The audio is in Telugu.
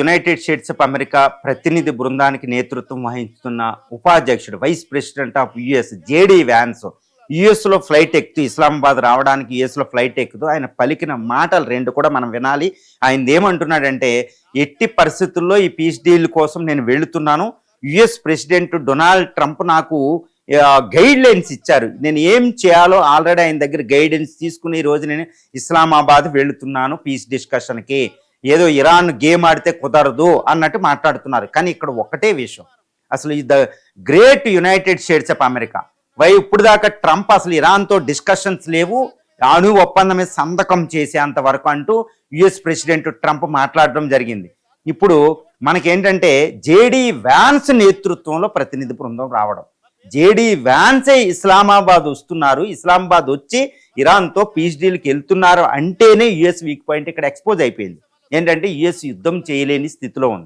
యునైటెడ్ స్టేట్స్ ఆఫ్ అమెరికా ప్రతినిధి బృందానికి నేతృత్వం వహిస్తున్న ఉపాధ్యక్షుడు vice president of US JD Vance యుఎస్లో ఫ్లైట్ ఎక్కుతూ ఇస్లామాబాద్ రావడానికి యుఎస్లో ఫ్లైట్ ఎక్కుతూ ఆయన పలికిన మాటలు రెండు కూడా మనం వినాలి. ఆయన ఏమంటున్నాడంటే, ఎట్టి పరిస్థితుల్లో ఈ పీస్ డీల్ కోసం నేను వెళుతున్నాను. యుఎస్ ప్రెసిడెంట్ డొనాల్డ్ ట్రంప్ నాకు గైడ్ లైన్స్ ఇచ్చారు. నేను ఏం చేయాలో ఆల్రెడీ ఆయన దగ్గర గైడెన్స్ తీసుకుని ఈరోజు నేను ఇస్లామాబాద్ వెళుతున్నాను పీస్ డిస్కషన్కి. ఏదో ఇరాన్ గేమ్ ఆడితే కుదరదు అన్నట్టు మాట్లాడుతున్నారు. కానీ ఇక్కడ ఒకటే విషయం, అసలు the great United states of America ఇప్పుడు దాకా ట్రంప్ అసలు ఇరాన్తో డిస్కషన్స్ లేవు, అణు ఒప్పందం మీద సంతకం చేసేంత వరకు అంటూ యుఎస్ ప్రెసిడెంట్ ట్రంప్ మాట్లాడడం జరిగింది. ఇప్పుడు మనకేంటంటే జేడీ వ్యాన్స్ నేతృత్వంలో ప్రతినిధి బృందం రావడం, జేడీ వ్యాన్సే ఇస్లామాబాద్ వస్తున్నారు, ఇస్లామాబాద్ వచ్చి ఇరాన్తో పీస్ డీల్కి వెళ్తున్నారు అంటేనే యుఎస్ వీక్ పాయింట్ ఇక్కడ ఎక్స్పోజ్ అయిపోయింది. ఏంటంటే యుఎస్ యుద్ధం చేయలేని స్థితిలో ఉంది.